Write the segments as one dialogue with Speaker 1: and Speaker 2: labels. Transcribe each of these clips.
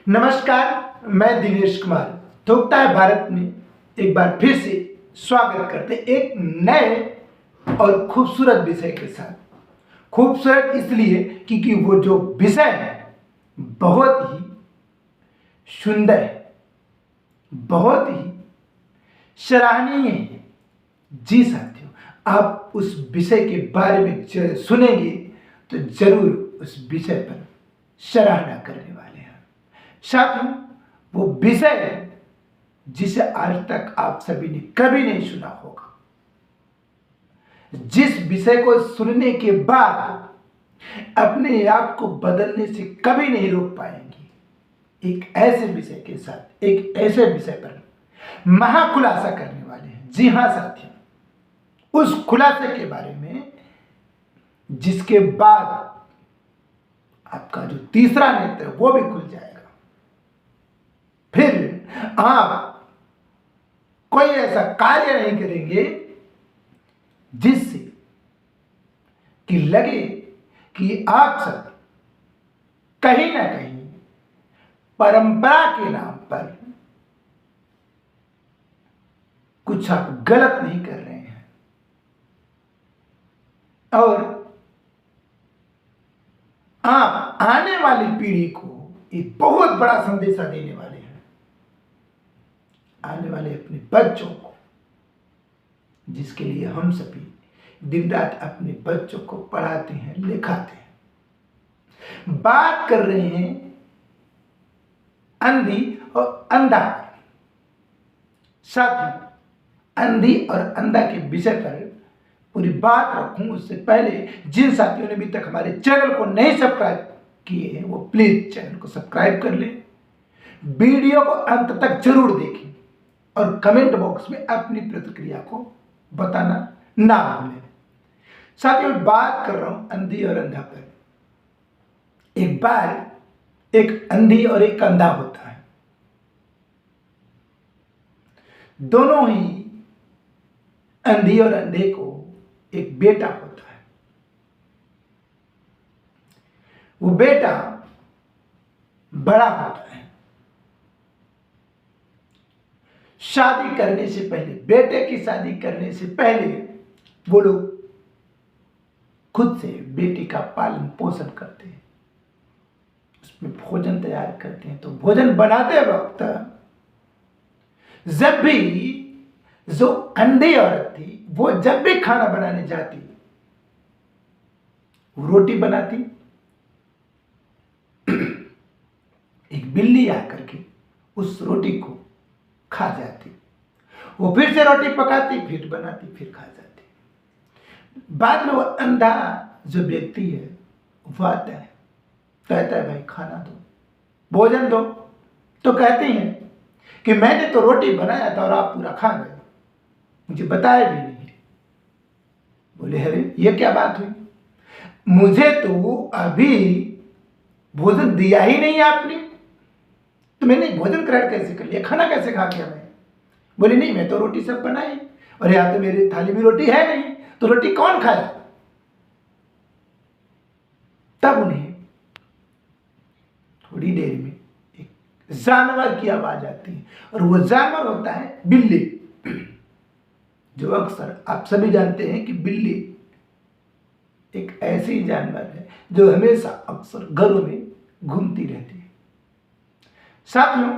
Speaker 1: नमस्कार, मैं दिनेश कुमार थोकता है भारत में एक बार फिर से स्वागत करते हैं एक नए और खूबसूरत विषय के साथ। खूबसूरत इसलिए क्योंकि वो जो विषय है बहुत ही सुंदर है, बहुत ही सराहनीय है। जी साथियों, आप उस विषय के बारे में सुनेंगे तो जरूर उस विषय पर सराहना करने वाले हैं। साथियों, वो विषय है जिसे आज तक आप सभी ने कभी नहीं सुना होगा, जिस विषय को सुनने के बाद अपने आप को बदलने से कभी नहीं रोक पाएंगे। एक ऐसे विषय के साथ, एक ऐसे विषय पर महाखुलासा करने वाले हैं। जी हाँ साथियों, उस खुलासे के बारे में जिसके बाद आपका जो तीसरा नेत्र है वो भी खुल जाएगा। फिर आप कोई ऐसा कार्य नहीं करेंगे जिससे कि लगे कि आप सब कहीं ना कहीं परंपरा के नाम पर कुछ आप गलत नहीं कर रहे हैं। और आप आने वाली पीढ़ी को एक बहुत बड़ा संदेशा देने वाले हैं। आने वाले अपने बच्चों को, जिसके लिए हम सभी दिन रात अपने बच्चों को पढ़ाते हैं, लिखाते हैं। बात कर रहे हैं अंधी और अंधा। साथ अंधी और अंधा के विषय पर पूरी बात रखूं उससे पहले जिन साथियों ने अभी तक हमारे चैनल को नहीं सब्सक्राइब किए हैं वो प्लीज चैनल को सब्सक्राइब कर लें, वीडियो को अंत तक जरूर देखें और कमेंट बॉक्स में अपनी प्रतिक्रिया को बताना ना भूलें। साथियों, बात कर रहा हूं अंधी और अंधा पर। एक बार एक अंधी और एक अंधा होता है। दोनों ही अंधी और अंधे को एक बेटा होता है। वो बेटा बड़ा होता है। शादी करने से पहले, बेटे की शादी करने से पहले वो लोग खुद से बेटी का पालन पोषण करते हैं, उसमें भोजन तैयार करते हैं। तो भोजन बनाते वक्त जब भी जो अंधी औरत थी वो जब भी खाना बनाने जाती, वो रोटी बनाती, एक बिल्ली आकर के उस रोटी को खा जाती। वो फिर से रोटी पकाती, फिर बनाती, फिर खा जाती। बाद में वो अंधा जो व्यक्ति है वो आता है, कहता है भाई खाना दो, भोजन दो। तो कहती हैं कि मैंने तो रोटी बनाया था और आप पूरा खा गए, मुझे बताया भी नहीं। बोले अरे ये क्या बात हुई, मुझे तो अभी भोजन दिया ही नहीं आपने, तो मैंने भोजन ग्रहण कैसे कर लिया, खाना कैसे खा गया मैं। बोले नहीं, मैं तो रोटी सब बनाई और यहाँ तो मेरी थाली में रोटी है नहीं, तो रोटी कौन खाया। तब उन्हें थोड़ी देर में एक जानवर की आवाज आती है और वो जानवर होता है बिल्ली। जो अक्सर आप सभी जानते हैं कि बिल्ली एक ऐसी जानवर है जो हमेशा अक्सर घरों में घूमती रहती है। साथियों,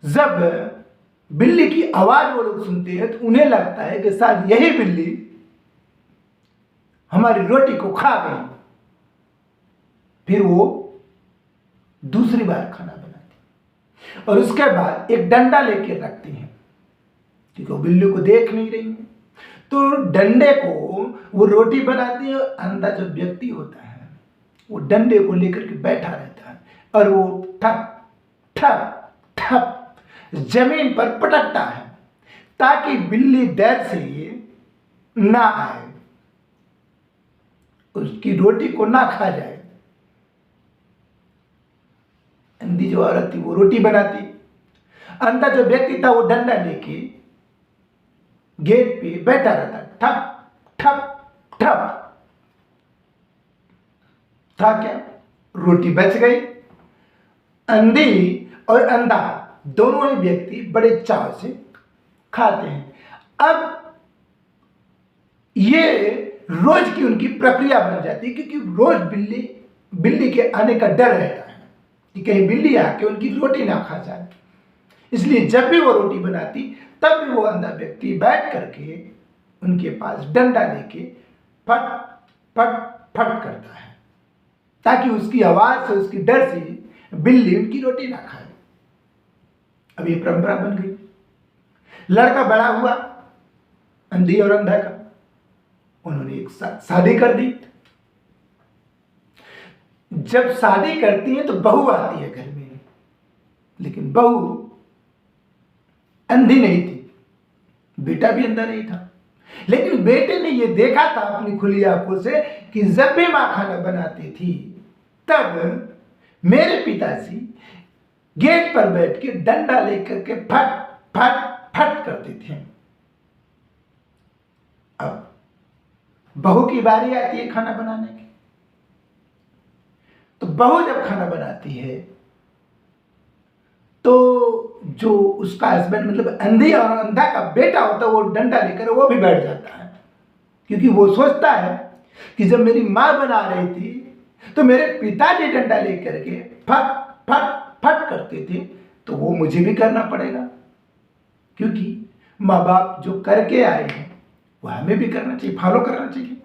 Speaker 1: जब बिल्ली की आवाज वो लोग सुनते हैं तो उन्हें लगता है कि शायद यही बिल्ली हमारी रोटी को खा गई। फिर वो दूसरी बार खाना बनाती और उसके बाद एक डंडा लेकर रखती हैं क्योंकि वो बिल्ली को देख नहीं रही है। तो डंडे को वो रोटी बनाती है और अंधा जो व्यक्ति होता है वो डंडे को लेकर के बैठा रहता है और वो ठप ठप ठप जमीन पर पटकता है ताकि बिल्ली डर से ना आए, उसकी रोटी को ना खा जाए। अंधी जो औरत थी वो रोटी बनाती, अंधा जो व्यक्ति था वो डंडा लेके गेट पे बैठा रहता, ठप ठप ठप। था क्या, रोटी बच गई। अंधी और अंधा दोनों ही व्यक्ति बड़े चाव से खाते हैं। अब ये रोज की उनकी प्रक्रिया बन जाती है, क्योंकि रोज बिल्ली के आने का डर रहता है कि कहीं बिल्ली आके उनकी रोटी ना खा जाए। इसलिए जब भी वो रोटी बनाती तब भी वो अंधा व्यक्ति बैठ करके उनके पास डंडा लेके फट फट फट करता है, ताकि उसकी आवाज से, उसकी डर से बिल्ली उनकी रोटी ना खाए। अब ये परंपरा बन गई। लड़का बड़ा हुआ अंधी और अंधा का, उन्होंने एक साथ शादी कर दी। जब शादी करती है तो बहू आती है घर में, लेकिन बहू अंधी नहीं थी, बेटा भी अंधा नहीं था। लेकिन बेटे ने यह देखा था अपनी खुली आंखों से कि जब भी मां खाना बनाती थी तब मेरे पिताजी गेट पर बैठ के डंडा लेकर के फट फट फट करते थे। अब बहू की बारी आती है खाना बनाने की, तो बहू जब खाना बनाती है तो जो उसका हस्बैंड, मतलब अंधी और अंधा का बेटा होता है, वो डंडा लेकर वो भी बैठ जाता है, क्योंकि वो सोचता है कि जब मेरी मां बना रही थी तो मेरे पिताजी डंडा लेकर के फट फट फट करते थे, तो वो मुझे भी करना पड़ेगा, क्योंकि माँ बाप जो करके आए हैं वो हमें भी करना चाहिए, फॉलो करना चाहिए।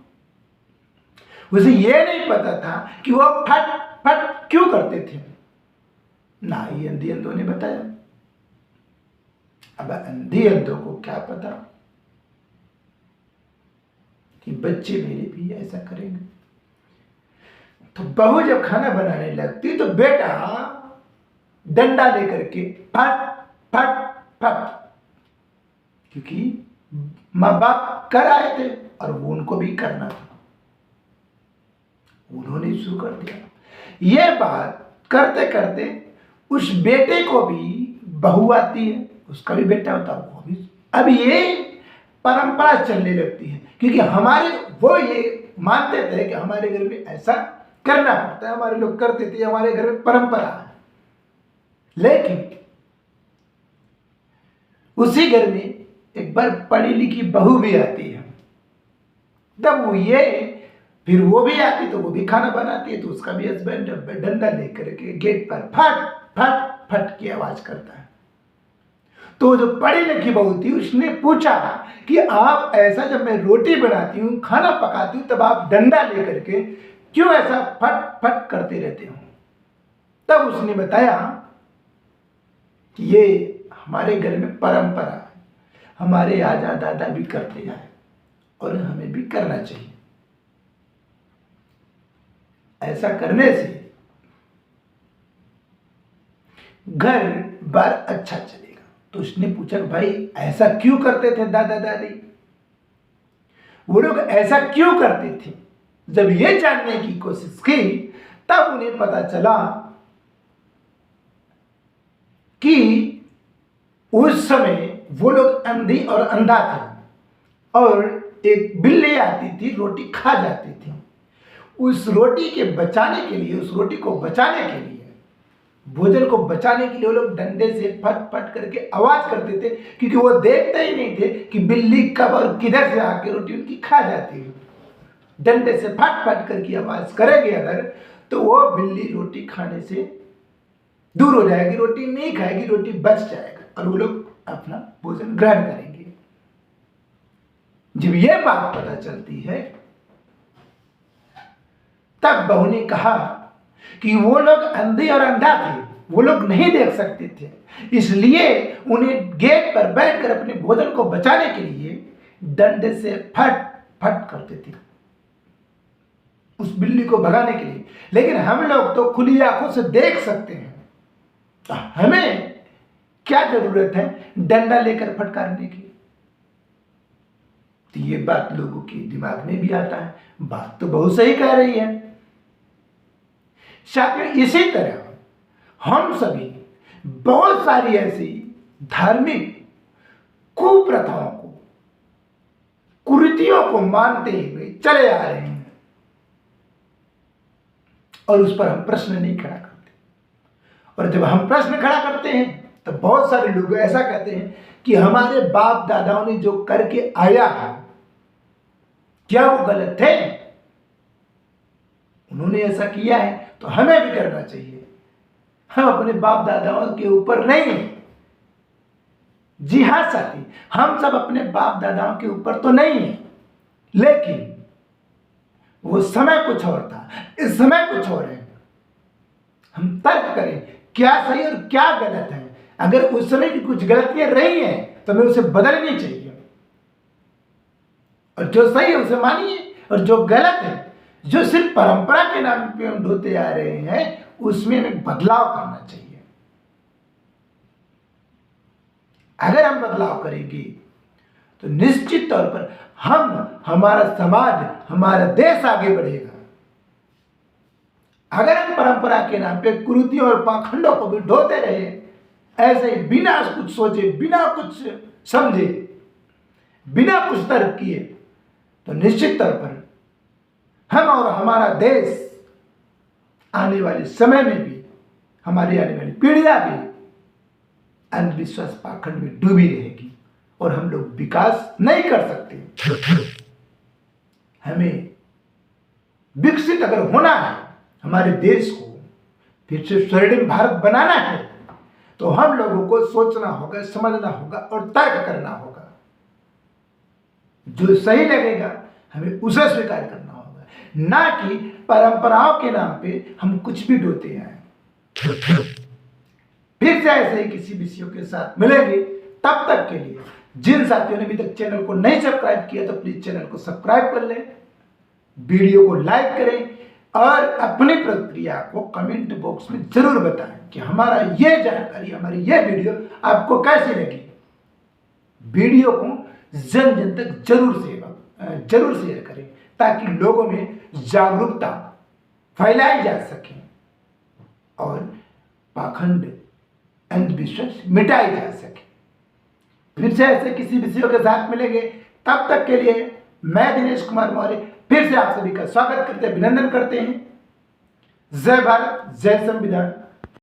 Speaker 1: उसे ये नहीं पता था कि वो फट फट क्यों करते थे, ना ही अंधी अंधों ने बताया। अब अंधी अंधों को क्या पता कि बच्चे मेरे भी ऐसा करेंगे। तो बहू जब खाना बनाने लगती तो बेटा डंडा लेकर के फट फट फट, क्योंकि माँ बाप कर आए थे और वो उनको भी करना था, उन्होंने शुरू कर दिया। ये बात करते करते उस बेटे को भी बहू आती है, उसका भी बेटा होता है, वो भी। अब ये परंपरा चलने लगती है, क्योंकि वो ये मानते थे कि हमारे घर में ऐसा करना पड़ता है, हमारे लोग करते थे, हमारे घर में परंपरा है। लेकिन उसी घर में एक बार पढ़ी लिखी बहू भी आती है, तब फिर वो भी आती तो वो भी खाना बनाती है, तो उसका भी हस्बैंड डंडा लेकर के गेट पर फट फट फट की आवाज करता है। तो जो पढ़ी लिखी बहू थी उसने पूछा कि आप ऐसा, जब मैं रोटी बनाती हूँ, खाना पकाती हूँ, तब आप डंडा लेकर के क्यों ऐसा फट फट करते रहते हो? तब उसने बताया कि ये हमारे घर में परंपरा है, हमारे आजा दादा भी करते आए और हमें भी करना चाहिए। ऐसा करने से घर बार अच्छा चलेगा। तो उसने पूछा भाई ऐसा क्यों करते थे दादा दादी, वो लोग ऐसा क्यों करते थे? जब ये जानने की कोशिश की तब उन्हें पता चला कि उस समय वो लोग अंधी और अंधा थे और एक बिल्ली आती थी, रोटी खा जाती थी। उस रोटी के बचाने के लिए, उस रोटी को बचाने के लिए, भोजन को बचाने के लिए वो लोग डंडे से फट फट करके आवाज करते थे, क्योंकि वो देखते ही नहीं थे कि बिल्ली कब और किधर से आके रोटी उनकी खा जाती है। डंडे से फट फट करके आवाज करेंगे अगर, तो वो बिल्ली रोटी खाने से दूर हो जाएगी, रोटी नहीं खाएगी, रोटी बच जाएगा और वो लोग अपना भोजन ग्रहण करेंगे। जब यह बात पता चलती है तब बहू ने कहा कि वो लोग अंधे और अंधा थे, वो लोग नहीं देख सकते थे, इसलिए उन्हें गेट पर बैठकर अपने भोजन को बचाने के लिए डंडे से फट फट करते थे, उस बिल्ली को भगाने के लिए। लेकिन हम लोग तो खुली आंखों से देख सकते हैं, तो हमें क्या जरूरत है डंडा लेकर फटकारने की? तो ये बात लोगों के दिमाग में भी आता है, बात तो बहुत सही कह रही है। साथियों, इसी तरह हम सभी बहुत सारी ऐसी धार्मिक कुप्रथाओं को, कुरीतियों को मानते हुए चले आ रहे हैं और उस पर हम प्रश्न नहीं खड़ा करते। और जब हम प्रश्न खड़ा करते हैं तो बहुत सारे लोग ऐसा कहते हैं कि हमारे बाप दादाओं ने जो करके आया है क्या वो गलत है? उन्होंने ऐसा किया है तो हमें भी करना चाहिए। हम अपने बाप दादाओं के ऊपर नहीं है। जी हाँ साथी, हम सब अपने बाप दादाओं के ऊपर तो नहीं है, लेकिन वो समय कुछ और था, इस समय कुछ और है। हम तर्क करें क्या सही और क्या गलत है। अगर उस समय की कुछ गलतियां रही हैं तो हमें उसे बदलनी चाहिए, और जो सही है उसे मानिए, और जो गलत है, जो सिर्फ परंपरा के नाम पे हम ढोते आ रहे हैं, उसमें हमें बदलाव करना चाहिए। अगर हम बदलाव करेंगे तो निश्चित तौर पर हमारा समाज, हमारा देश आगे बढ़ेगा। अगर हम परंपरा के नाम पे कुरीतियों और पाखंडों को भी ढोते रहे ऐसे ही बिना कुछ सोचे, बिना कुछ समझे, बिना कुछ तर्क किए, तो निश्चित तौर पर हम और हमारा देश आने वाले समय में भी, हमारी आने वाली पीढ़ियां भी अंधविश्वास पाखंड में डूबी रहेगी और हम लोग विकास नहीं कर सकते। हमें विकसित अगर होना है, हमारे देश को फिर से स्वर्णिम भारत बनाना है, तो हम लोगों को सोचना होगा, समझना होगा और तर्क करना होगा। जो सही लगेगा हमें उसे स्वीकार करना होगा, ना कि परंपराओं के नाम पे हम कुछ भी ढोते आए। फिर से ऐसे ही किसी विषयों के साथ मिलेंगे। तब तक के लिए जिन साथियों ने अभी तक चैनल को नहीं सब्सक्राइब किया तो प्लीज चैनल को सब्सक्राइब कर लें, वीडियो को लाइक करें और अपनी प्रतिक्रिया को कमेंट बॉक्स में जरूर बताएं कि हमारा ये जानकारी, हमारी ये वीडियो आपको कैसी लगी। वीडियो को जन जन तक जरूर शेयर करें ताकि लोगों में जागरूकता फैलाई जा सके और पाखंड, अंधविश्वास मिटाई जा सके। फिर से ऐसे किसी विषयों के साथ मिलेंगे। तब तक के लिए मैं दिनेश कुमार मौर्य फिर से आप सभी का स्वागत करते हैं, अभिनंदन करते हैं। जय भारत, जय संविधान।